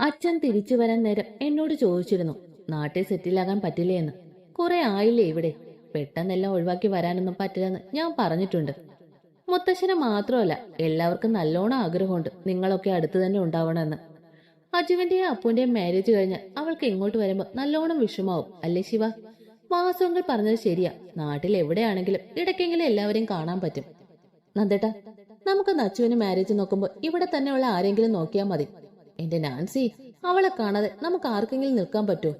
അച്ഛൻ തിരിച്ചു വരാൻ നേരം എന്നോട് ചോദിച്ചിരുന്നു നാട്ടിൽ സെറ്റിലാകാൻ പറ്റില്ലേ എന്ന്. കുറെ ആയില്ലേ ഇവിടെ, പെട്ടെന്നെല്ലാം ഒഴിവാക്കി വരാനൊന്നും പറ്റില്ലെന്ന് ഞാൻ പറഞ്ഞിട്ടുണ്ട്. മുത്തശ്ശന് മാത്രമല്ല, എല്ലാവർക്കും നല്ലോണം ആഗ്രഹമുണ്ട് നിങ്ങളൊക്കെ അടുത്ത് തന്നെ ഉണ്ടാവണമെന്ന്. അജുവിന്റെയും അപ്പുവിന്റെയും മാരേജ് കഴിഞ്ഞ് അവൾക്ക് ഇങ്ങോട്ട് വരുമ്പോ നല്ലോണം വിഷമാവും അല്ലേ ശിവ? വാസുവെങ്കിൽ പറഞ്ഞത് ശരിയാ, നാട്ടിൽ എവിടെയാണെങ്കിലും ഇടയ്ക്കെങ്കിലും എല്ലാവരെയും കാണാൻ പറ്റും. നന്ദേട്ടാ, നമുക്ക് നച്ചുവിന് മാരേജ് നോക്കുമ്പോ ഇവിടെ തന്നെയുള്ള ആരെങ്കിലും നോക്കിയാൽ മതി. എന്റെ നാൻസി, അവളെ കാണാതെ നമുക്ക് ആർക്കെങ്കിലും നിൽക്കാൻ പറ്റുമോ?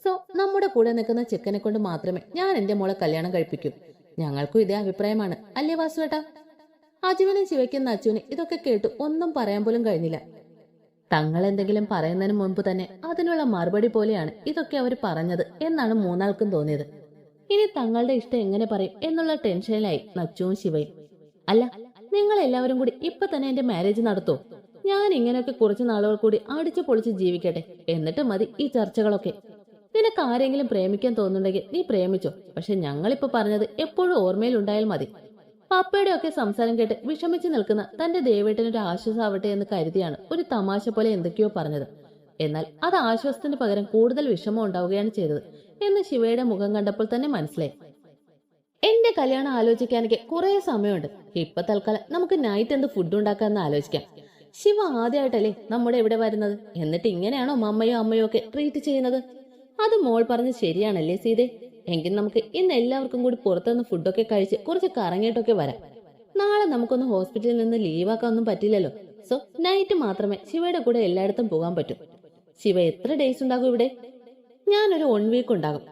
സോ നമ്മുടെ കൂടെ നിൽക്കുന്ന ചെക്കനെ കൊണ്ട് മാത്രമേ ഞാൻ എന്റെ മോളെ കല്യാണം കഴിപ്പിക്കൂ. ഞങ്ങൾക്കും ഇതേ അഭിപ്രായമാണ് അല്ലേ വാസുവേട്ടാ? അജുവിനും ശിവയ്ക്കും നച്ചുവിനും ഇതൊക്കെ കേട്ടു ഒന്നും പറയാൻ പോലും കഴിഞ്ഞില്ല. തങ്ങൾ എന്തെങ്കിലും പറയുന്നതിന് മുൻപ് തന്നെ അതിനുള്ള മറുപടി പോലെയാണ് ഇതൊക്കെ അവർ പറഞ്ഞത് എന്നാണ് മൂന്നാൾക്കും തോന്നിയത്. ഇനി തങ്ങളുടെ ഇഷ്ടം എങ്ങനെ പറയും എന്നുള്ള ടെൻഷനിലായി നച്ചുവും ശിവയും. അല്ല, നിങ്ങൾ എല്ലാവരും കൂടി ഇപ്പൊ തന്നെ എന്റെ മാരേജ് നടത്തോ? ഞാൻ ഇങ്ങനെയൊക്കെ കുറച്ചു നാളുകൾ കൂടി അടിച്ചു പൊളിച്ച് ജീവിക്കട്ടെ, എന്നിട്ട് മതി ഈ ചർച്ചകളൊക്കെ. നിനക്ക് ആരെങ്കിലും പ്രേമിക്കാൻ തോന്നുന്നുണ്ടെങ്കിൽ നീ പ്രേമിച്ചോ, പക്ഷെ ഞങ്ങളിപ്പോ പറഞ്ഞത് എപ്പോഴും ഓർമ്മയിലുണ്ടായാൽ മതി. പപ്പയുടെ ഒക്കെ സംസാരം കേട്ട് വിഷമിച്ച് നിൽക്കുന്ന തന്റെ ദേവേട്ടനൊരു ആശ്വാസമാവട്ടെ എന്ന് കരുതിയാണ് ഒരു തമാശ പോലെ എന്തൊക്കെയോ പറഞ്ഞത്. എന്നാൽ അത് ആശ്വാസത്തിന് പകരം കൂടുതൽ വിഷമം ഉണ്ടാവുകയാണ് ചെയ്തത് എന്ന് ശിവയുടെ മുഖം കണ്ടപ്പോൾ തന്നെ മനസ്സിലായി. എന്റെ കല്യാണം ആലോചിക്കാനൊക്കെ കുറെ സമയമുണ്ട്. ഇപ്പൊ തൽക്കാലം നമുക്ക് നൈറ്റ് എന്ത് ഫുഡ് ഉണ്ടാക്കാന്ന് ആലോചിക്കാം. ശിവ ആദ്യമായിട്ടല്ലേ നമ്മുടെ ഇവിടെ വരുന്നത്, എന്നിട്ട് ഇങ്ങനെയാണോ മമ്മയോ അമ്മയോ ഒക്കെ ട്രീറ്റ് ചെയ്യുന്നത്? അത് മോൾ പറഞ്ഞ് ശരിയാണല്ലേ സീതേ? എങ്കിൽ നമുക്ക് ഇന്ന് എല്ലാവർക്കും കൂടി പുറത്തുനിന്ന് ഫുഡൊക്കെ കഴിച്ച് കുറച്ച് കറങ്ങിയിട്ടൊക്കെ വരാം. നാളെ നമുക്കൊന്ന് ഹോസ്പിറ്റലിൽ നിന്ന് ലീവാക്കാനൊന്നും പറ്റില്ലല്ലോ. സോ നൈറ്റ് മാത്രമേ ശിവയുടെ കൂടെ എല്ലായിടത്തും പോകാൻ പറ്റൂ. ശിവ എത്ര ഡേയ്സ് ഉണ്ടാകും ഇവിടെ? ഞാനൊരു 1 വീക്ക് ഉണ്ടാകും.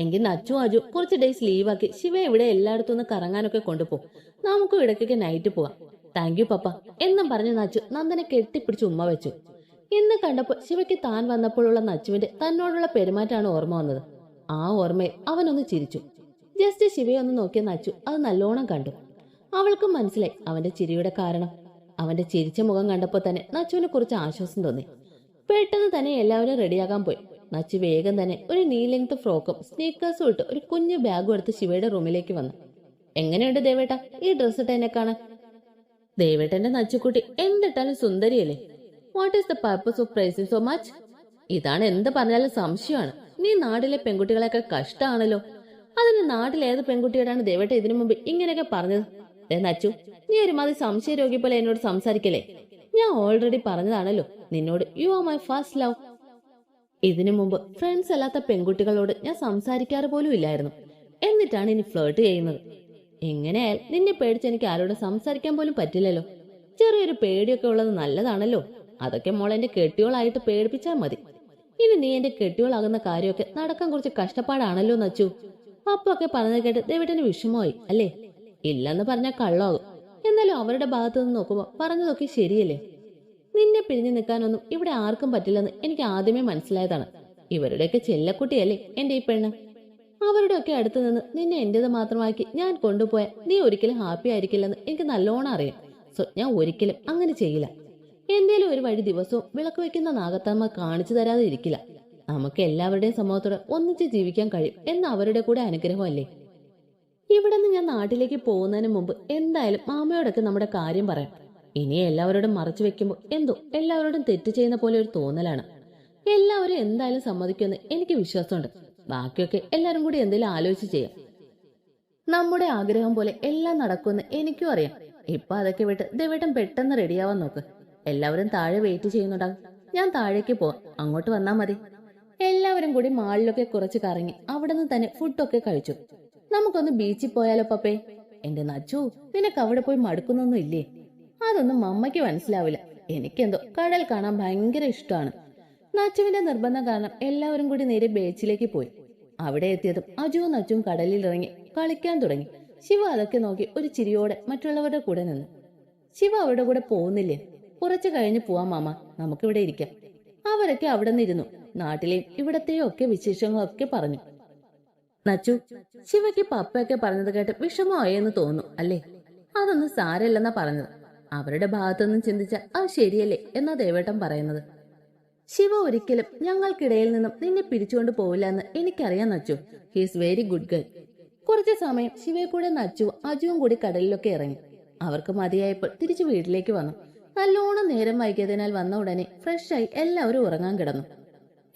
എങ്കിൽ നച്ചു അജു കുറച്ച് ഡേയ്സ് ലീവാക്കി ശിവ ഇവിടെ എല്ലായിടത്തും ഒന്ന് കറങ്ങാനൊക്കെ കൊണ്ടുപോകും. നമുക്കും ഇടയ്ക്കൊക്കെ നൈറ്റ് പോവാം. താങ്ക് യു പപ്പ എന്നും പറഞ്ഞ് നച്ചു നന്ദനെ കെട്ടിപ്പിടിച്ച് ഉമ്മ വെച്ചു. ഇന്ന് കണ്ടപ്പോൾ ശിവയ്ക്ക് താൻ വന്നപ്പോഴുള്ള നച്ചുവിന്റെ തന്നോടുള്ള പെരുമാറ്റമാണ് ഓർമ്മ വന്നത്. ആ ഓർമ്മയിൽ അവനൊന്ന് ചിരിച്ചു. ജസ്റ്റ് ശിവയെ ഒന്ന് നോക്കിയ നച്ചു അത് നല്ലോണം കണ്ടു. അവൾക്കും മനസ്സിലായി അവന്റെ ചിരിയുടെ കാരണം. അവന്റെ ചിരിച്ച മുഖം കണ്ടപ്പോൾ തന്നെ നച്ചുവിനെ കുറിച്ച് ആശ്വാസം തോന്നി. പെട്ടെന്ന് തന്നെ എല്ലാവരും റെഡിയാകാൻ പോയി. നച്ചു വേഗം തന്നെ ഒരു നീ ലെങ്ത് ഫ്രോക്കും സ്നീക്കേഴ്സും ഇട്ട് ഒരു കുഞ്ഞു ബാഗും എടുത്ത് ശിവയുടെ റൂമിലേക്ക് വന്നു. എങ്ങനെയുണ്ട് ദേവേട്ട ഈ ഡ്രസ് ഇട്ട് എന്നെ കാണാൻ? ദേവേട്ടന്റെ നച്ചുക്കുട്ടി എന്തിട്ടാലും സുന്ദരിയല്ലേ? What is the purpose of pricing so much? ഇതാണ് എന്ത് പറഞ്ഞാലും സംശയമാണ്. നീ നാട്ടിലെ പെൺകുട്ടികളെയൊക്കെ കഷ്ടമാണല്ലോ. അതിന് നാട്ടിലേത് പെൺകുട്ടിയോടാണ് ദേവേട്ട ഇതിനു മുമ്പ് ഇങ്ങനെയൊക്കെ പറഞ്ഞത്? നച്ചു, നീ ഒരുമാതിരി സംശയ രോഗി പോലെ എന്നോട് സംസാരിക്കല്ലേ. ഞാൻ ഓൾറെഡി പറഞ്ഞതാണല്ലോ നിന്നോട്, you are my first love. ഇതിനു മുമ്പ് ഫ്രണ്ട്സ് അല്ലാത്ത പെൺകുട്ടികളോട് ഞാൻ സംസാരിക്കാറ് പോലും ഇല്ലായിരുന്നു. എന്നിട്ടാണ് ഇനി ഫ്ലേർട്ട് ചെയ്യുന്നത്. എങ്ങനെയായാൽ നിന്നെ പേടിച്ച് എനിക്ക് ആരോട് സംസാരിക്കാൻ പോലും പറ്റില്ലല്ലോ. ചെറിയൊരു പേടിയൊക്കെ ഉള്ളത് നല്ലതാണല്ലോ. അതൊക്കെ മോൾ എന്റെ കെട്ടിയോളായിട്ട് പേടിപ്പിച്ചാൽ മതി. ഇനി നീ എന്റെ കെട്ടിയോളാകുന്ന കാര്യമൊക്കെ നടക്കാൻ കുറച്ച് കഷ്ടപ്പാടാണല്ലോ നച്ചു. അപ്പൊക്കെ പറഞ്ഞത് കേട്ട് ദേവേട്ടന് വിഷമമായി അല്ലേ? ഇല്ലെന്ന് പറഞ്ഞാൽ കള്ളാകും. എന്നാലും അവരുടെ ഭാഗത്തു നിന്ന് നോക്കുമ്പോ പറഞ്ഞതൊക്കെ ശരിയല്ലേ? നിന്നെ പിരിഞ്ഞു നിൽക്കാനൊന്നും ഇവിടെ ആർക്കും പറ്റില്ലെന്ന് എനിക്ക് ആദ്യമേ മനസ്സിലായതാണ്. ഇവരുടെയൊക്കെ ചെല്ലക്കുട്ടിയല്ലേ എന്റെ ഈ പെണ്ണ്. അവരുടെയൊക്കെ അടുത്ത് നിന്ന് നിന്നെ എന്റേത് മാത്രമാക്കി ഞാൻ കൊണ്ടുപോയാൽ നീ ഒരിക്കലും ഹാപ്പി ആയിരിക്കില്ലെന്ന് എനിക്ക് നല്ലോണം അറിയാം. സോ ഞാൻ ഒരിക്കലും അങ്ങനെ ചെയ്യില്ല. എന്തേലും ഒരു വഴി ദിവസവും വിളക്ക് വെക്കുന്ന നാഗത്തമ്മ കാണിച്ചു തരാതെ ഇരിക്കില്ല. നമുക്ക് എല്ലാവരുടെയും സമൂഹത്തോടെ ഒന്നിച്ച് ജീവിക്കാൻ കഴിയും എന്ന അവരുടെ കൂടെ അനുഗ്രഹമല്ലേ. ഇവിടെ നിന്ന് ഞാൻ നാട്ടിലേക്ക് പോകുന്നതിന് മുമ്പ് എന്തായാലും മാമയോടൊക്കെ നമ്മുടെ കാര്യം പറയാം. ഇനി എല്ലാവരോടും മറച്ചു വെക്കുമ്പോൾ എന്തോ എല്ലാവരോടും തെറ്റ് ചെയ്യുന്ന പോലെ ഒരു തോന്നലാണ്. എല്ലാവരും എന്തായാലും സമ്മതിക്കുമെന്ന് എനിക്ക് വിശ്വാസമുണ്ട്. ബാക്കിയൊക്കെ എല്ലാരും കൂടി എന്തെങ്കിലും ആലോചിച്ച് ചെയ്യാം. നമ്മുടെ ആഗ്രഹം പോലെ എല്ലാം നടക്കുമെന്ന് എനിക്കും അറിയാം. ഇപ്പൊ അതൊക്കെ വിട്ട് ദേവേട്ടൻ പെട്ടെന്ന് റെഡിയാവാൻ നോക്ക്. എല്ലാവരും താഴെ വെയിറ്റ് ചെയ്യുന്നുണ്ടാകും. ഞാൻ താഴേക്ക് പോവാം, അങ്ങോട്ട് വന്നാ മതി. എല്ലാവരും കൂടി മാളിലൊക്കെ കുറച്ച് കറങ്ങി അവിടെ നിന്ന് തന്നെ ഫുഡൊക്കെ കഴിച്ചു. നമുക്കൊന്ന് ബീച്ചിൽ പോയാലോ പപ്പേ? എന്റെ നച്ചു, നിനക്ക് അവിടെ പോയി മടുക്കുന്നൊന്നും ഇല്ലേ? അതൊന്നും മമ്മയ്ക്ക് മനസ്സിലാവില്ല. എനിക്കെന്തോ കടൽ കാണാൻ ഭയങ്കര ഇഷ്ടമാണ്. നച്ചുവിന്റെ നിർബന്ധം കാരണം എല്ലാവരും കൂടി നേരെ ബീച്ചിലേക്ക് പോയി. അവിടെ എത്തിയതും അജുവും നച്ചുവും കടലിൽ ഇറങ്ങി കളിക്കാൻ തുടങ്ങി. ശിവ അതൊക്കെ നോക്കി ഒരു ചിരിയോടെ മറ്റുള്ളവരുടെ കൂടെ നിന്നു. ശിവ അവരുടെ കൂടെ പോകുന്നില്ലേ? കുറച്ചു കഴിഞ്ഞ് പോവാം മാമ, നമുക്കിവിടെ ഇരിക്കാം. അവരൊക്കെ അവിടെ നിന്നിരുന്നു. നാട്ടിലെയും ഇവിടത്തെയും ഒക്കെ വിശേഷങ്ങളൊക്കെ പറഞ്ഞു. നച്ചു, ശിവയ്ക്ക് പപ്പയൊക്കെ പറഞ്ഞത് കേട്ട് വിഷമമായെന്ന് തോന്നുന്നു അല്ലേ? അതൊന്നും സാരമില്ലെന്നാ പറഞ്ഞത്. അവരുടെ ഭാഗത്തുനിന്നും ചിന്തിച്ച അത് ശരിയല്ലേ എന്നാ ദേവേട്ടൻ പറയുന്നത്. ശിവ ഒരിക്കലും ഞങ്ങൾക്കിടയിൽ നിന്നും നിന്നെ പിരിച്ചുകൊണ്ട് പോവില്ല എന്ന് എനിക്കറിയാൻ Nachu. He's very good girl. കുറച്ചു സമയം ശിവയെ കൂടെ നച്ചു അജുവും കൂടി കടലിലൊക്കെ ഇറങ്ങി. അവർക്ക് മതിയായപ്പോൾ തിരിച്ചു വീട്ടിലേക്ക് വന്നു. നല്ലോണം നേരം വൈകിയതിനാൽ വന്ന ഉടനെ ഫ്രഷായി എല്ലാവരും ഉറങ്ങാൻ കിടന്നു.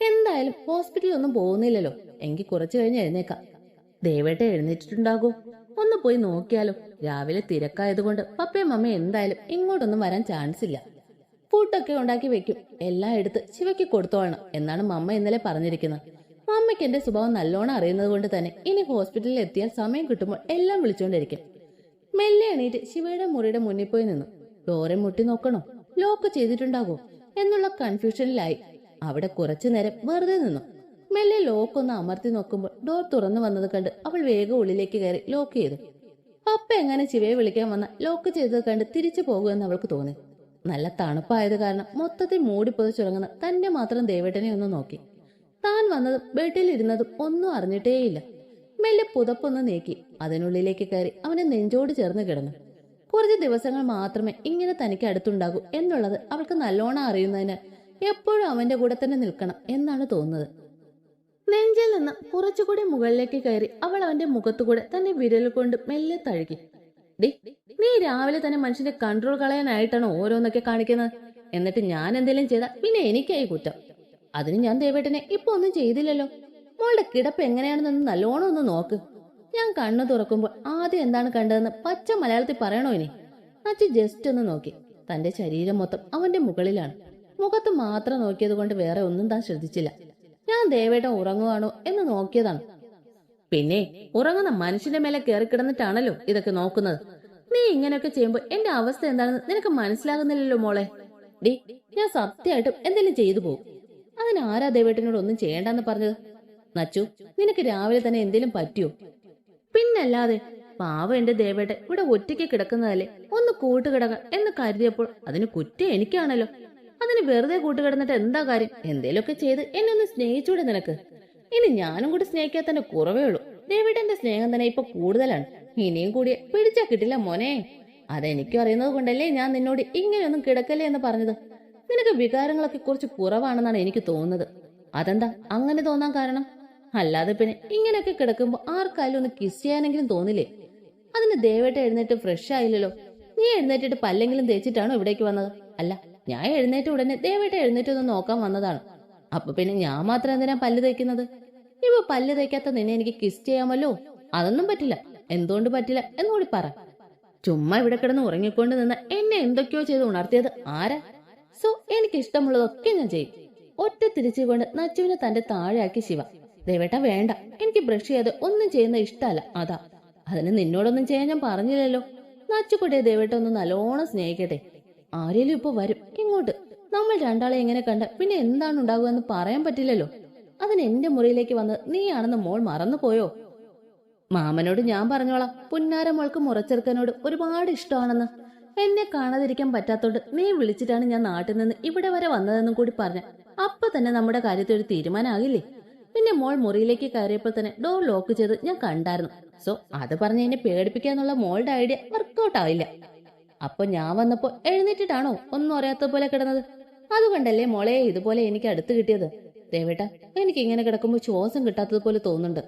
എന്തായാലും ഹോസ്പിറ്റലിൽ ഒന്നും പോകുന്നില്ലല്ലോ, എങ്കിൽ കുറച്ചു കഴിഞ്ഞ് എഴുന്നേക്കാം. ദേവേട്ട എഴുന്നേറ്റിട്ടുണ്ടാകൂ, ഒന്ന് പോയി നോക്കിയാലോ. രാവിലെ തിരക്കായതുകൊണ്ട് പപ്പയും അമ്മയും എന്തായാലും ഇങ്ങോട്ടൊന്നും വരാൻ ചാൻസ് ഇല്ല. ഫുഡൊക്കെ ഉണ്ടാക്കി വെക്കും, എല്ലാം എടുത്ത് ശിവയ്ക്ക് കൊടുത്തോളണം എന്നാണ് മമ്മ ഇന്നലെ പറഞ്ഞിരിക്കുന്നത്. മമ്മയ്ക്ക് എന്റെ സ്വഭാവം നല്ലോണം അറിയുന്നത് കൊണ്ട് തന്നെ ഇനി ഹോസ്പിറ്റലിൽ എത്തിയാൽ സമയം കിട്ടുമ്പോൾ എല്ലാം വിളിച്ചുകൊണ്ടിരിക്കും. മെല്ലെ എണീറ്റ് ശിവയുടെ മുറിയുടെ മുന്നിൽ പോയി നിന്നു. ഡോറെ മുട്ടി നോക്കണോ, ലോക്ക് ചെയ്തിട്ടുണ്ടാകോ എന്നുള്ള കൺഫ്യൂഷനിലായി. അവിടെ കുറച്ചു നേരം വെറുതെ നിന്നു. മെല്ലെ ലോക്കൊന്ന് അമർത്തി നോക്കുമ്പോൾ ഡോർ തുറന്നു വന്നത് കണ്ട് അവൾ വേഗം ഉള്ളിലേക്ക് കയറി ലോക്ക് ചെയ്തു. പപ്പ എങ്ങനെ ശിവയെ വിളിക്കാൻ വന്ന ലോക്ക് ചെയ്തത് കണ്ട് തിരിച്ചു പോകുമെന്ന് അവൾക്ക് തോന്നി. നല്ല തണുപ്പായത് കാരണം മൊത്തത്തിൽ മൂടിപ്പൊതിച്ചുറങ്ങുന്ന തന്നെ മാത്രം ദേവേട്ടനെ ഒന്ന് നോക്കി. താൻ വന്നതും ബെഡിലിരുന്നതും ഒന്നും അറിഞ്ഞിട്ടേയില്ല. മെല്ലെ പുതപ്പൊന്ന് നീക്കി അതിനുള്ളിലേക്ക് കയറി അവനെ നെഞ്ചോട് ചേർന്ന് കിടന്നു. കുറച്ച് ദിവസങ്ങൾ മാത്രമേ ഇങ്ങനെ തനിക്ക് അടുത്തുണ്ടാകൂ എന്നുള്ളത് അവൾക്ക് നല്ലോണം അറിയുന്നതിന് എപ്പോഴും അവന്റെ കൂടെ തന്നെ നിൽക്കണം എന്നാണ് തോന്നുന്നത്. നെഞ്ചിൽ നിന്ന് കുറച്ചുകൂടി മുകളിലേക്ക് കയറി അവൾ അവന്റെ മുഖത്തുകൂടെ തന്നെ വിരൽ കൊണ്ട് മെല്ലെ തഴുകി. ഡി, നീ രാവിലെ തന്നെ മനുഷ്യന്റെ കൺട്രോൾ കളയാനായിട്ടാണ് ഓരോന്നൊക്കെ കാണിക്കുന്നത്. എന്നിട്ട് ഞാൻ എന്തെങ്കിലും ചെയ്താൽ പിന്നെ എനിക്കായി കുറ്റം. അതിന് ഞാൻ ദേവേട്ടനെ ഇപ്പൊ ഒന്നും ചെയ്തില്ലല്ലോ. മോളുടെ കിടപ്പ് എങ്ങനെയാണെന്ന് നല്ലോണം ഒന്ന് നോക്ക്. ഞാൻ കണ്ണു തുറക്കുമ്പോൾ ആദ്യം എന്താണ് കണ്ടതെന്ന് പച്ച മലയാളത്തിൽ പറയണോ ഇനി? അച്ഛൻ ജസ്റ്റ് ഒന്ന് നോക്കി. തന്റെ ശരീരം മൊത്തം അവന്റെ മുകളിലാണ്. മുഖത്ത് മാത്രം നോക്കിയത് കൊണ്ട് വേറെ ഒന്നും താൻ ശ്രദ്ധിച്ചില്ല. ഞാൻ ദേവേട്ടൻ ഉറങ്ങുവാണോ എന്ന് നോക്കിയതാണ്. പിന്നെ ഉറങ്ങുന്ന മനുഷ്യന്റെ മേലെ കയറി കിടന്നിട്ടാണല്ലോ ഇതൊക്കെ നോക്കുന്നത്. നീ ഇങ്ങനെയൊക്കെ ചെയ്യുമ്പോൾ എന്റെ അവസ്ഥ എന്താണെന്ന് നിനക്ക് മനസ്സിലാകുന്നില്ലല്ലോ മോളെ. ഡി, ഞാൻ സത്യമായിട്ടും എന്തെങ്കിലും ചെയ്തു പോകും. അതിനാരാ ദേവേട്ടനോട് ഒന്നും ചെയ്യേണ്ടെന്ന് പറഞ്ഞത്? നച്ചു, നിനക്ക് രാവിലെ തന്നെ എന്തെങ്കിലും പറ്റിയോ? പിന്നല്ലാതെ, പാവം എന്റെ ദേവേട്ടൻ ഇവിടെ ഒറ്റയ്ക്ക് കിടക്കുന്നതല്ലേ, ഒന്ന് കൂട്ടുകിടക എന്ന് കരുതിയപ്പോൾ അതിന് കുറ്റം എനിക്കാണല്ലോ. അതിന് വെറുതെ കൂട്ടുകിടന്നിട്ട് എന്താ കാര്യം? എന്തേലുമൊക്കെ ചെയ്ത് എന്നെ ഒന്ന് സ്നേഹിച്ചൂടെ നിനക്ക്? ഇനി ഞാനും കൂടി സ്നേഹിക്കാത്തന്നെ കുറവേ ഉള്ളൂ. ദേവേട്ടന്റെ സ്നേഹം തന്നെ ഇപ്പൊ കൂടുതലാണ്. ഇനിയും കൂടിയ പിടിച്ചാ കിട്ടില്ല മോനെ. അതെനിക്കും അറിയുന്നത് കൊണ്ടല്ലേ ഞാൻ നിന്നോട് ഇങ്ങനെയൊന്നും കിടക്കല്ലേ എന്ന് പറഞ്ഞത്. നിനക്ക് വികാരങ്ങളൊക്കെ കുറച്ച് കുറവാണെന്നാണ് എനിക്ക് തോന്നുന്നത്. അതെന്താ അങ്ങനെ തോന്നാൻ കാരണം? അല്ലാതെ പിന്നെ ഇങ്ങനെയൊക്കെ കിടക്കുമ്പോ ആർക്കായാലും ഒന്ന് കിസ് ചെയ്യാനെങ്കിലും തോന്നില്ലേ? അതിന് ദേവേട്ട എഴുന്നേറ്റ് ഫ്രഷ് ആയില്ലല്ലോ. നീ എഴുന്നേറ്റിട്ട് പല്ലെങ്കിലും തേച്ചിട്ടാണോ ഇവിടേക്ക് വന്നത്? അല്ല, ഞാൻ എഴുന്നേറ്റ് ഉടനെ ദേവേട്ട എഴുന്നേറ്റ് ഒന്ന് നോക്കാൻ വന്നതാണ്. അപ്പൊ പിന്നെ ഞാൻ മാത്രം എന്തിനാ പല്ല് തേക്കുന്നത്? ഇപ്പൊ പല്ല് തേക്കാത്ത നിന്നെ എനിക്ക് കിസ് ചെയ്യാമല്ലോ. അതൊന്നും പറ്റില്ല. എന്തുകൊണ്ട് പറ്റില്ല എന്നുകൂടി പറ. ചുമ്മാ ഇവിടെ കിടന്ന് ഉറങ്ങിക്കൊണ്ട് നിന്ന് എന്നെ എന്തൊക്കെയോ ചെയ്ത് ഉണർത്തിയത് ആരാ? സോ എനിക്ക് ഇഷ്ടമുള്ളതൊക്കെ ഞാൻ ചെയ്യും. ഒറ്റ തിരിച്ചുകൊണ്ട് നച്ചുവിനെ തന്റെ താഴെയാക്കി ശിവ. ദേവേട്ട വേണ്ട, എനിക്ക് ബ്രഷ് ചെയ്യാതെ ഒന്നും ചെയ്യുന്ന ഇഷ്ടമല്ല. അതാ, അതിന് നിന്നോടൊന്നും ചെയ്യാൻ ഞാൻ പറഞ്ഞില്ലല്ലോ. നച്ചുകൊണ്ടേ ദേവേട്ട ഒന്ന് നല്ലോണം സ്നേഹിക്കട്ടെ. ആരേലും ഇപ്പൊ വരും ഇങ്ങോട്ട്. നമ്മൾ രണ്ടാളെ എങ്ങനെ കണ്ട പിന്നെ എന്താണ് ഉണ്ടാകുക എന്ന് പറയാൻ പറ്റില്ലല്ലോ. അതിന് എന്റെ മുറിയിലേക്ക് വന്ന് നീയാണെന്ന് മോൾ മറന്നു പോയോ? മാമനോട് ഞാൻ പറഞ്ഞോളാം, പുന്നാര മോൾക്ക് മുറച്ചെറുക്കനോട് ഒരുപാട് ഇഷ്ടമാണെന്ന്. എന്നെ കാണാതിരിക്കാൻ പറ്റാത്തോണ്ട് നീ വിളിച്ചിട്ടാണ് ഞാൻ നാട്ടിൽ നിന്ന് ഇവിടെ വരെ വന്നതെന്നും കൂടി പറഞ്ഞ അപ്പൊ തന്നെ നമ്മുടെ കാര്യത്തിൽ ഒരു തീരുമാനമാകില്ലേ? പിന്നെ മോൾ മുറിയിലേക്ക് കയറിയപ്പോൾ തന്നെ ഡോർ ലോക്ക് ചെയ്ത് ഞാൻ കണ്ടായിരുന്നു. സോ അത് പറഞ്ഞ് എന്നെ പേടിപ്പിക്കാന്നുള്ള മോളുടെ ഐഡിയ വർക്കൗട്ട് ആയില്ല. അപ്പൊ ഞാൻ വന്നപ്പോ എഴുന്നേറ്റിട്ടാണോ ഒന്നും അറിയാത്ത പോലെ കിടന്നത്? അതുകൊണ്ടല്ലേ മോളെ ഇതുപോലെ എനിക്ക് അടുത്ത് കിട്ടിയത്. ദേവേട്ട, എനിക്ക് ഇങ്ങനെ കിടക്കുമ്പോ ശ്വാസം കിട്ടാത്തത് പോലെ തോന്നുന്നുണ്ട്.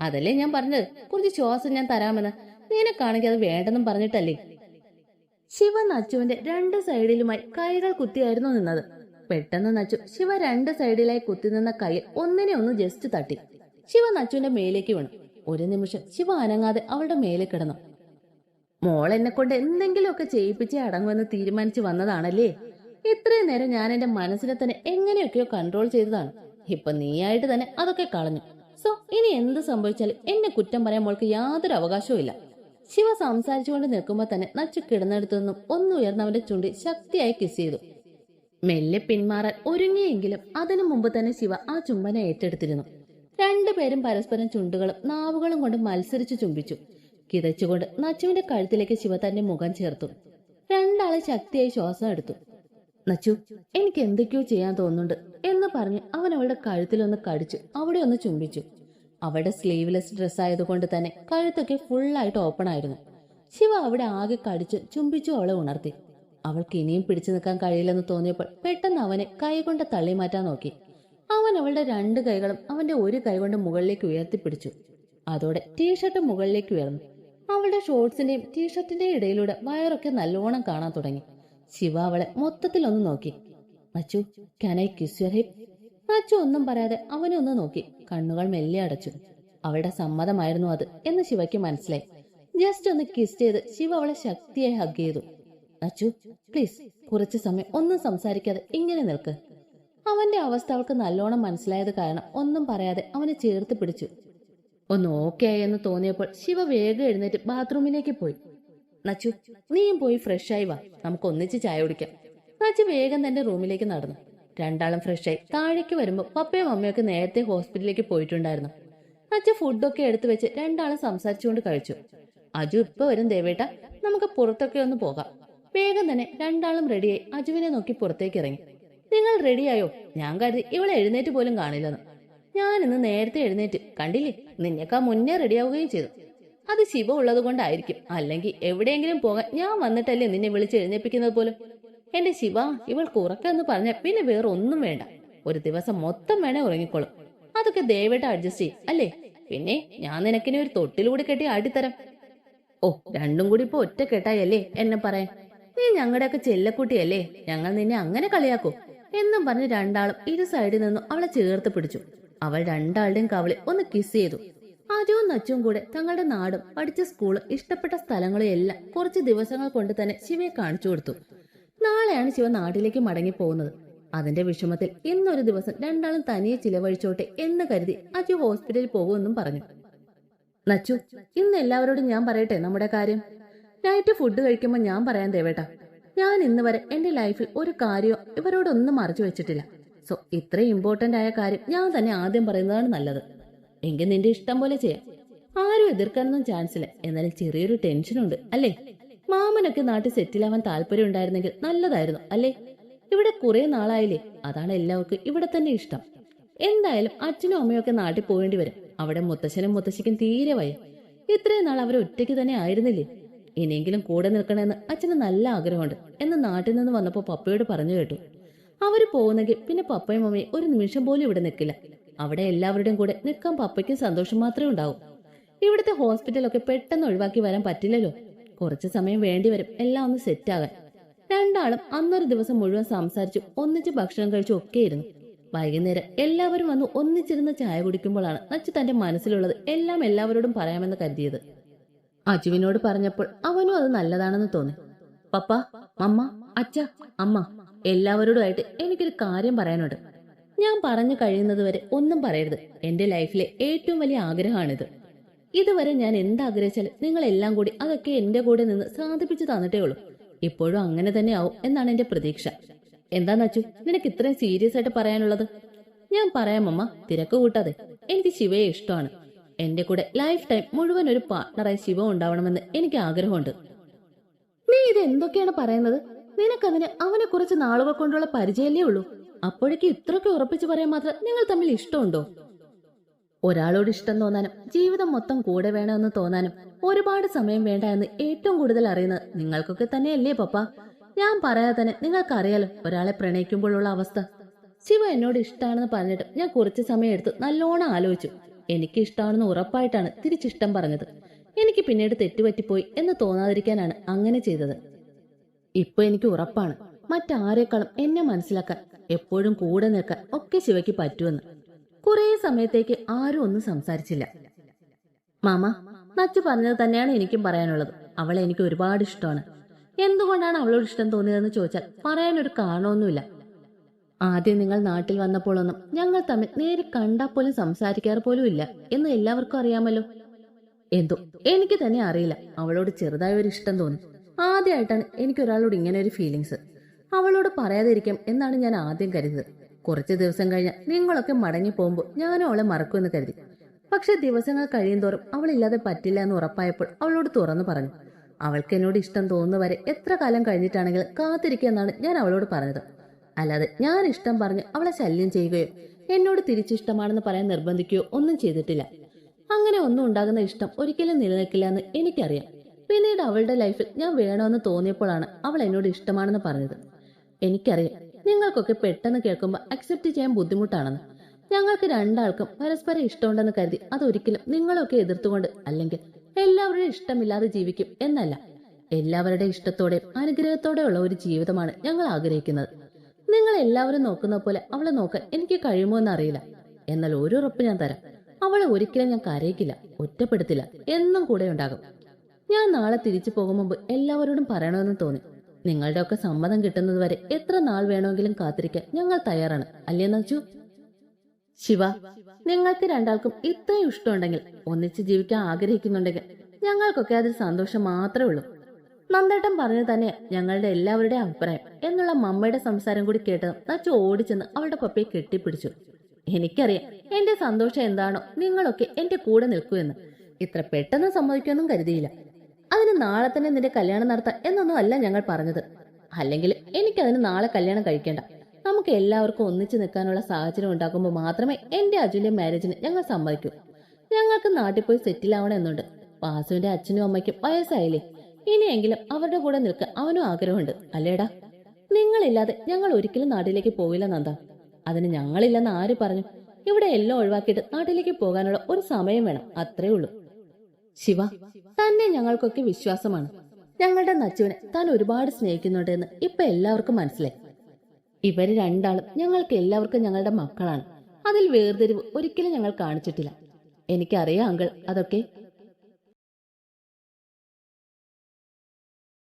അതല്ലേ ഞാൻ പറഞ്ഞത്, കുറച്ച് ശ്വാസം ഞാൻ തരാമെന്ന്. നിനക്കാണെങ്കിൽ അത് വേണ്ടെന്നും പറഞ്ഞിട്ടല്ലേ? ശിവ നച്ചുവിന്റെ രണ്ട് സൈഡിലുമായി കൈകൾ കുത്തിയായിരുന്നു നിന്നത്. പെട്ടെന്ന് നച്ചു ശിവ രണ്ട് സൈഡിലായി കുത്തി നിന്ന കൈയിൽ ഒന്നിനെ ഒന്ന് ജസ്റ്റ് തട്ടി. ശിവ നച്ചുവിന്റെ മേലേക്ക് വീണു. ഒരു നിമിഷം ശിവ അനങ്ങാതെ അവളുടെ മേലെ കിടന്നു. മോൾ എന്നെ കൊണ്ട് എന്തെങ്കിലുമൊക്കെ ചെയ്യിപ്പിച്ചേ അടങ്ങുമെന്ന് തീരുമാനിച്ചു വന്നതാണല്ലേ? ഇത്രയും നേരം ഞാൻ എന്റെ മനസ്സിനെ തന്നെ എങ്ങനെയൊക്കെയോ കൺട്രോൾ ചെയ്തതാണ്. ഇപ്പൊ നീയായിട്ട് തന്നെ അതൊക്കെ കളഞ്ഞു. സോ ഇനി എന്ത് സംഭവിച്ചാലും എന്നെ കുറ്റം പറയാൻ മോൾക്ക് യാതൊരു അവകാശവും ഇല്ല. ശിവ സംസാരിച്ചുകൊണ്ട് നിൽക്കുമ്പോ തന്നെ നച്ചു കിടന്നെടുത്തൊന്നും ഒന്നുയർന്നവന്റെ ചുണ്ടി ശക്തിയായി കിസ് ചെയ്തു. മെല്ലെ പിന്മാറാൻ ഒരുങ്ങിയെങ്കിലും അതിനു മുമ്പ് തന്നെ ശിവ ആ ചുംബന ഏറ്റെടുത്തിരുന്നു. രണ്ടുപേരും പരസ്പരം ചുണ്ടുകളും നാവുകളും കൊണ്ട് മത്സരിച്ചു ചുംബിച്ചു. കിതച്ചുകൊണ്ട് നച്ചുവിന്റെ കഴുത്തിലേക്ക് ശിവ തന്റെ മുഖം ചേർത്തു. രണ്ടാളെ ശക്തിയായി ശ്വാസം എടുത്തു. നച്ചു, എനിക്ക് എന്തൊക്കെയോ ചെയ്യാൻ തോന്നുന്നുണ്ട് എന്ന് പറഞ്ഞ് അവൻ അവളുടെ കഴുത്തിലൊന്ന് കടിച്ചു അവിടെ ഒന്ന് ചുംബിച്ചു. അവളുടെ സ്ലീവ്ലെസ് ഡ്രസ് ആയതുകൊണ്ട് തന്നെ കഴുത്തൊക്കെ ഫുള്ളായിട്ട് ഓപ്പൺ ആയിരുന്നു. ശിവ അവിടെ ആകെ കടിച്ചു ചുംബിച്ചു അവളെ ഉണർത്തി. അവൾക്ക് ഇനിയും പിടിച്ചു നിൽക്കാൻ കഴിയില്ലെന്ന് തോന്നിയപ്പോൾ പെട്ടെന്ന് അവനെ കൈകൊണ്ട് തള്ളി മാറ്റാൻ നോക്കി. അവൻ അവളുടെ രണ്ട് കൈകളും അവന്റെ ഒരു കൈകൊണ്ട് മുകളിലേക്ക് ഉയർത്തിപ്പിടിച്ചു. അതോടെ ടീഷർട്ട് മുകളിലേക്ക് ഉയർന്നു. അവളുടെ ഷോർട്സിന്റെയും ടീഷർട്ടിന്റെയും ഇടയിലൂടെ വയറൊക്കെ നല്ലോണം കാണാൻ തുടങ്ങി. ശിവ അവളെ മൊത്തത്തിലൊന്ന് നോക്കി. Achu, can I kiss your hip? Achu ഒന്നും പറയാതെ അവനെ ഒന്ന് നോക്കി കണ്ണുകൾ മെല്ലെ അടച്ചു. അവളുടെ സമ്മതമായിരുന്നു അത് എന്ന് ശിവയ്ക്ക് മനസ്സിലായി. ജസ്റ്റ് ഒന്ന് കിസ് ചെയ്ത് ശിവ അവളെ ശക്തിയായി ഹഗ് ചെയ്തു. അച്ചു, പ്ലീസ് കുറച്ചു സമയം ഒന്നും സംസാരിക്കാതെ ഇങ്ങനെ നിൽക്ക്. അവന്റെ അവസ്ഥ അവൾക്ക് നല്ലോണം മനസ്സിലായത് കാരണം ഒന്നും പറയാതെ അവനെ ചേർത്ത് പിടിച്ചു. ഒന്ന് ഓക്കെ ആയി എന്ന് തോന്നിയപ്പോൾ ശിവ വേഗം എഴുന്നേറ്റ് ബാത്റൂമിലേക്ക് പോയി. നച്ചു, നീയും പോയി ഫ്രഷായി വാ, നമുക്ക് ഒന്നിച്ച് ചായ കുടിക്കാം. നച്ചു വേഗം തന്റെ റൂമിലേക്ക് നടന്നു. രണ്ടാളും ഫ്രഷായി താഴേക്ക് വരുമ്പോൾ പപ്പയും അമ്മയൊക്കെ നേരത്തെ ഹോസ്പിറ്റലിലേക്ക് പോയിട്ടുണ്ടായിരുന്നു. നച്ചു ഫുഡൊക്കെ എടുത്തു വെച്ച് രണ്ടാളും സംസാരിച്ചുകൊണ്ട് കഴിച്ചു. അജു ഇപ്പൊ വരും ദേവേട്ട, നമുക്ക് പുറത്തൊക്കെ ഒന്ന് പോകാം. വേഗം തന്നെ രണ്ടാളും റെഡിയായി അജുവിനെ നോക്കി പുറത്തേക്ക് ഇറങ്ങി. നിങ്ങൾ റെഡിയായോ? ഞാൻ കരുതി ഇവളെ എഴുന്നേറ്റ് പോലും കാണില്ലെന്ന്. ഞാൻ ഇന്ന് നേരത്തെ എഴുന്നേറ്റ്, കണ്ടില്ലേ, നിന്നേക്കാ മുന്നേ റെഡിയാവുകയും ചെയ്തു. അത് ശിവ ഉള്ളത് കൊണ്ടായിരിക്കും, അല്ലെങ്കിൽ എവിടെയെങ്കിലും പോകാൻ ഞാൻ വന്നിട്ടല്ലേ നിന്നെ വിളിച്ച് എഴുന്നേപ്പിക്കുന്നത് പോലും. എന്റെ ശിവ, ഇവൾക്ക് ഉറക്കെന്ന് പറഞ്ഞ പിന്നെ വേറെ ഒന്നും വേണ്ട. ഒരു ദിവസം മൊത്തം വേണേ ഉറങ്ങിക്കോളും. അതൊക്കെ ദയവായിട്ട് അഡ്ജസ്റ്റ് ചെയ്യും അല്ലേ? പിന്നെ ഞാൻ നിനക്കിനെ ഒരു തൊട്ടിലൂടെ കെട്ടി ആടിത്തരാം. ഓ, രണ്ടും കൂടി ഇപ്പൊ ഒറ്റ കെട്ടായല്ലേ എന്നെ പറയാൻ? നീ ഞങ്ങളുടെയൊക്കെ ചെല്ലക്കുട്ടിയല്ലേ, ഞങ്ങൾ നിന്നെ അങ്ങനെ കളിയാക്കൂ എന്നും പറഞ്ഞ് രണ്ടാളും ഇരു സൈഡിൽ നിന്നും അവളെ ചേർത്ത് പിടിച്ചു. അവൾ രണ്ടാളുടെയും കവളി ഒന്ന് കിസ് ചെയ്തു. അജുവും നച്ചുവും കൂടെ തങ്ങളുടെ നാടും പഠിച്ച സ്കൂളും ഇഷ്ടപ്പെട്ട സ്ഥലങ്ങളും എല്ലാം കുറച്ച് ദിവസങ്ങൾ കൊണ്ട് തന്നെ ശിവയെ കാണിച്ചു കൊടുത്തു. നാളെയാണ് ശിവ നാട്ടിലേക്ക് മടങ്ങി പോകുന്നത്. അതിന്റെ വിഷമത്തിൽ ഇന്നൊരു ദിവസം രണ്ടാളും തനിയെ ചിലവഴിച്ചോട്ടെ എന്ന് കരുതി അജു ഹോസ്പിറ്റലിൽ പോകുമെന്നും പറഞ്ഞു. നച്ചു, ഇന്ന് എല്ലാവരോടും ഞാൻ പറയട്ടെ നമ്മുടെ കാര്യം. നൈറ്റ് ഫുഡ് കഴിക്കുമ്പോൾ ഞാൻ പറയാൻ ദേവേട്ടാ, ഞാൻ ഇന്ന് വരെ എന്റെ ലൈഫിൽ ഒരു കാര്യവും ഇവരോടൊന്നും മറച്ചു വെച്ചിട്ടില്ല. സോ ഇത്രയും ഇമ്പോർട്ടന്റ് ആയ കാര്യം ഞാൻ തന്നെ ആദ്യം പറയുന്നതാണ് നല്ലത്. എങ്കിൽ നിന്റെ ഇഷ്ടം പോലെ ചെയ്യാം. ആരും എതിർക്കാനൊന്നും ചാൻസ് ഇല്ല. എന്നാലും ചെറിയൊരു ടെൻഷനുണ്ട് അല്ലേ? മാമനൊക്കെ നാട്ടിൽ സെറ്റിലാവാൻ താല്പര്യം ഉണ്ടായിരുന്നെങ്കിൽ നല്ലതായിരുന്നു അല്ലേ? ഇവിടെ കുറെ നാളായില്ലേ, അതാണ് എല്ലാവർക്കും ഇവിടെ തന്നെ ഇഷ്ടം. എന്തായാലും അച്ഛനും അമ്മയൊക്കെ നാട്ടിൽ പോകേണ്ടി വരും. അവിടെ മുത്തശ്ശനും മുത്തശ്ശിക്കും തീരെ വയ്യ. ഇത്രയും നാൾ അവർ ഒറ്റയ്ക്ക് തന്നെ ആയിരുന്നില്ലേ? ഇനിയെങ്കിലും കൂടെ നിൽക്കണമെന്ന് അച്ഛന് നല്ല ആഗ്രഹമുണ്ട് എന്ന് നാട്ടിൽ നിന്ന് വന്നപ്പോ പപ്പയോട് പറഞ്ഞു കേട്ടു. അവര് പോകുന്നെങ്കിൽ പിന്നെ പപ്പയും അമ്മയും ഒരു നിമിഷം പോലും ഇവിടെ നിൽക്കില്ല. അവിടെ എല്ലാവരുടെയും കൂടെ നിൽക്കാൻ പപ്പയ്ക്കും സന്തോഷം മാത്രമേ ഉണ്ടാവൂ. ഇവിടുത്തെ ഹോസ്പിറ്റലൊക്കെ പെട്ടെന്ന് ഒഴിവാക്കി വരാൻ പറ്റില്ലല്ലോ. കുറച്ചു സമയം വേണ്ടിവരും എല്ലാം ഒന്ന് സെറ്റ് ആകാൻ. രണ്ടാളും അന്നൊരു ദിവസം മുഴുവൻ സംസാരിച്ചു ഒന്നിച്ച് ഭക്ഷണം കഴിച്ചു ഒക്കെയിരുന്നു. വൈകുന്നേരം എല്ലാവരും വന്ന് ഒന്നിച്ചിരുന്ന് ചായ കുടിക്കുമ്പോഴാണ് നച്ചു തന്റെ മനസ്സിലുള്ളത് എല്ലാം എല്ലാവരോടും പറയാമെന്ന് കരുതിയത്. അജുവിനോട് പറഞ്ഞപ്പോൾ അവനും അത് നല്ലതാണെന്ന് തോന്നി. പപ്പ, അമ്മ, അച്ഛ, അമ്മ, എല്ലാവരോടുമായിട്ട് എനിക്കൊരു കാര്യം പറയാനുണ്ട്. ഞാൻ പറഞ്ഞു കഴിയുന്നത് വരെ ഒന്നും പറയരുത്. എന്റെ ലൈഫിലെ ഏറ്റവും വലിയ ആഗ്രഹമാണിത്. ഇതുവരെ ഞാൻ എന്താഗ്രഹിച്ചാലും നിങ്ങളെല്ലാം കൂടി അതൊക്കെ എന്റെ കൂടെ നിന്ന് സാധിപ്പിച്ചു തന്നിട്ടേ ഉള്ളൂ. ഇപ്പോഴും അങ്ങനെ തന്നെ ആവും എന്നാണ് എന്റെ പ്രതീക്ഷ. എന്താന്ന് വെച്ചു നിനക്ക് ഇത്രയും സീരിയസ് ആയിട്ട് പറയാനുള്ളത്? ഞാൻ പറയാം അമ്മ, തിരക്ക് കൂട്ടാതെ. എനിക്ക് ശിവയെ ഇഷ്ടമാണ്. എന്റെ കൂടെ ലൈഫ് ടൈം മുഴുവൻ ഒരു പാർട്ണറായി ശിവ ഉണ്ടാവണമെന്ന് എനിക്ക് ആഗ്രഹമുണ്ട്. നീ ഇത് എന്തൊക്കെയാണ് പറയുന്നത്? നിനക്കതിന് അവനെ കുറച്ച് നാളുകൾ കൊണ്ടുള്ള പരിചയമല്ലേ ഉള്ളൂ. അപ്പോഴേക്ക് ഇത്രയൊക്കെ ഉറപ്പിച്ചു പറയാൻ മാത്രം നിങ്ങൾ തമ്മിൽ ഇഷ്ടമുണ്ടോ? ഒരാളോട് ഇഷ്ടം തോന്നാനും ജീവിതം മൊത്തം കൂടെ വേണമെന്ന് തോന്നാനും ഒരുപാട് സമയം വേണ്ട എന്ന് ഏറ്റവും കൂടുതൽ അറിയുന്നത് നിങ്ങൾക്കൊക്കെ തന്നെയല്ലേ പപ്പ? ഞാൻ പറയാതെ തന്നെ നിങ്ങൾക്കറിയാലോ ഒരാളെ പ്രണയിക്കുമ്പോഴുള്ള അവസ്ഥ. ശിവ എന്നോട് ഇഷ്ടമാണെന്ന് പറഞ്ഞിട്ട് ഞാൻ കുറച്ച് സമയം എടുത്ത് നല്ലോണം ആലോചിച്ചു. എനിക്ക് ഇഷ്ടമാണെന്ന് ഉറപ്പായിട്ടാണ് തിരിച്ചിഷ്ടം പറഞ്ഞത്. എനിക്ക് പിന്നീട് തെറ്റുപറ്റിപ്പോയി എന്ന് തോന്നാതിരിക്കാനാണ് അങ്ങനെ ചെയ്തത്. ഇപ്പൊ എനിക്ക് ഉറപ്പാണ് മറ്റാരേക്കാളും എന്നെ മനസ്സിലാക്കാൻ, എപ്പോഴും കൂടെ നിൽക്കാൻ ഒക്കെ ശിവയ്ക്ക് പറ്റുമെന്ന്. കുറെ സമയത്തേക്ക് ആരും ഒന്നും സംസാരിച്ചില്ല. മാമ, നച്ചു പറഞ്ഞത് തന്നെയാണ് എനിക്കും പറയാനുള്ളത്. അവളെ എനിക്ക് ഒരുപാട് ഇഷ്ടമാണ്. എന്തുകൊണ്ടാണ് അവളോട് ഇഷ്ടം തോന്നിയതെന്ന് ചോദിച്ചാൽ പറയാനൊരു കാരണമൊന്നുമില്ല. ആദ്യം നിങ്ങൾ നാട്ടിൽ വന്നപ്പോഴൊന്നും ഞങ്ങൾ തമ്മിൽ നേരെ കണ്ടാൽ പോലും സംസാരിക്കാറ് പോലും ഇല്ല എന്ന് എല്ലാവർക്കും അറിയാമല്ലോ. എന്തോ എനിക്ക് തന്നെ അറിയില്ല, അവളോട് ചെറുതായ ഒരു ഇഷ്ടം തോന്നി. ആദ്യമായിട്ടാണ് എനിക്കൊരാളോട് ഇങ്ങനെ ഒരു ഫീലിങ്സ്. അവളോട് പറയാതിരിക്കാം എന്നാണ് ഞാൻ ആദ്യം കരുതിയത്. കുറച്ച് ദിവസം കഴിഞ്ഞ നിങ്ങളൊക്കെ മടങ്ങി പോകുമ്പോൾ ഞാനും അവളെ മറക്കുമെന്ന് കരുതി. പക്ഷെ ദിവസങ്ങൾ കഴിയുന്തോറും അവളില്ലാതെ പറ്റില്ല എന്ന് ഉറപ്പായപ്പോൾ അവളോട് തുറന്നു പറഞ്ഞു. അവൾക്ക് എന്നോട് ഇഷ്ടം തോന്നുന്നവരെ എത്ര കാലം കഴിഞ്ഞിട്ടാണെങ്കിലും കാത്തിരിക്കുക എന്നാണ് ഞാൻ അവളോട് പറഞ്ഞത്. അല്ലാതെ ഞാൻ ഇഷ്ടം പറഞ്ഞ് അവളെ ശല്യം ചെയ്യുകയോ എന്നോട് തിരിച്ചിഷ്ടമാണെന്ന് പറയാൻ നിർബന്ധിക്കുകയോ ഒന്നും ചെയ്തിട്ടില്ല. അങ്ങനെ ഒന്നും ഉണ്ടാകുന്ന ഇഷ്ടം ഒരിക്കലും നിലനിൽക്കില്ല എന്ന് എനിക്കറിയാം. പിന്നീട് അവളുടെ ലൈഫിൽ ഞാൻ വേണമെന്ന് തോന്നിയപ്പോഴാണ് അവൾ എന്നോട് ഇഷ്ടമാണെന്ന് പറഞ്ഞത്. എനിക്കറിയാം നിങ്ങൾക്കൊക്കെ പെട്ടെന്ന് കേൾക്കുമ്പോൾ അക്സെപ്റ്റ് ചെയ്യാൻ ബുദ്ധിമുട്ടാണെന്ന്. ഞങ്ങൾക്ക് രണ്ടാൾക്കും പരസ്പരം ഇഷ്ടമുണ്ടെന്ന് കരുതി അതൊരിക്കലും നിങ്ങളൊക്കെ എതിർത്തുകൊണ്ട് അല്ലെങ്കിൽ എല്ലാവരുടെയും ഇഷ്ടമില്ലാതെ ജീവിക്കും എന്നല്ല. എല്ലാവരുടെ ഇഷ്ടത്തോടെയും അനുഗ്രഹത്തോടെയുള്ള ഒരു ജീവിതമാണ് ഞങ്ങൾ ആഗ്രഹിക്കുന്നത്. നിങ്ങൾ എല്ലാവരും നോക്കുന്ന പോലെ അവളെ നോക്കാൻ എനിക്ക് കഴിയുമോ എന്നറിയില്ല. എന്നാൽ ഒരു ഉറപ്പ് ഞാൻ തരാം, അവളെ ഒരിക്കലും ഞാൻ കരയിക്കില്ല, ഒറ്റപ്പെടുത്തില്ല, എന്നും കൂടെ ഉണ്ടാകും. ഞാൻ നാളെ തിരിച്ചു പോകും മുമ്പ് എല്ലാവരോടും പറയണമെന്ന് തോന്നി. നിങ്ങളുടെ ഒക്കെ സമ്മതം കിട്ടുന്നത് വരെ എത്ര നാൾ വേണമെങ്കിലും കാത്തിരിക്കാൻ ഞങ്ങൾ തയ്യാറാണ്, അല്ലേ നച്ചു? ശിവ, നിങ്ങൾക്ക് രണ്ടാൾക്കും ഇത്രയും ഇഷ്ടമുണ്ടെങ്കിൽ, ഒന്നിച്ച് ജീവിക്കാൻ ആഗ്രഹിക്കുന്നുണ്ടെങ്കിൽ ഞങ്ങൾക്കൊക്കെ അതിൽ സന്തോഷം മാത്രമേ ഉള്ളൂ. നന്ദേട്ടൻ പറഞ്ഞു തന്നെ ഞങ്ങളുടെ എല്ലാവരുടെയും അഭിപ്രായം എന്നുള്ള മമ്മയുടെ സംസാരം കൂടി കേട്ട് നച്ചു ഓടിച്ചെന്ന് അവളുടെ പപ്പയെ കെട്ടിപ്പിടിച്ചു. എനിക്കറിയാം എന്റെ സന്തോഷം എന്താണോ, നിങ്ങളൊക്കെ എന്റെ കൂടെ നിൽക്കുമെന്ന്. ഇത്ര പെട്ടെന്ന് സമ്മതിക്കുമെന്നും കരുതിയില്ല. അതിന് നാളെ തന്നെ നിന്റെ കല്യാണം നടത്താം എന്നൊന്നും അല്ല ഞങ്ങൾ പറഞ്ഞത്. അല്ലെങ്കിൽ എനിക്കതിന് നാളെ കല്യാണം കഴിക്കേണ്ട. നമുക്ക് എല്ലാവർക്കും ഒന്നിച്ചു നിൽക്കാനുള്ള സാഹചര്യം ഉണ്ടാക്കുമ്പോൾ മാത്രമേ എന്റെ അജുന്റെ മാരേജിന് ഞങ്ങൾ സമ്മതിക്കൂ. ഞങ്ങൾക്ക് നാട്ടിൽ പോയി സെറ്റിൽ ആവണം എന്നുണ്ട്. വാസുവിന്റെ അച്ഛനും അമ്മയ്ക്കും വയസ്സായില്ലേ, ഇനിയെങ്കിലും അവരുടെ കൂടെ നിൽക്കാൻ അവനും ആഗ്രഹമുണ്ട്, അല്ലേടാ? നിങ്ങളില്ലാതെ ഞങ്ങൾ ഒരിക്കലും നാട്ടിലേക്ക് പോവില്ല നന്ദ. അതിന് ഞങ്ങളില്ലെന്ന് ആര് പറഞ്ഞു? ഇവിടെ എല്ലാം ഒഴിവാക്കിയിട്ട് നാട്ടിലേക്ക് പോകാനുള്ള ഒരു സമയം വേണം, അത്രേ ഉള്ളൂ. ശിവ, തന്നെ ഞങ്ങൾക്കൊക്കെ വിശ്വാസമാണ്. ഞങ്ങളുടെ നച്ചുവിനെ താൻ ഒരുപാട് സ്നേഹിക്കുന്നുണ്ട് എന്ന് ഇപ്പൊ എല്ലാവർക്കും മനസ്സിലായി. ഇവര് രണ്ടാളും ഞങ്ങൾക്ക് എല്ലാവർക്കും ഞങ്ങളുടെ മക്കളാണ്. അതിൽ വേർതിരിവ് ഒരിക്കലും ഞങ്ങൾ കാണിച്ചിട്ടില്ല. എനിക്കറിയാം അങ്കിൾ, അതൊക്കെ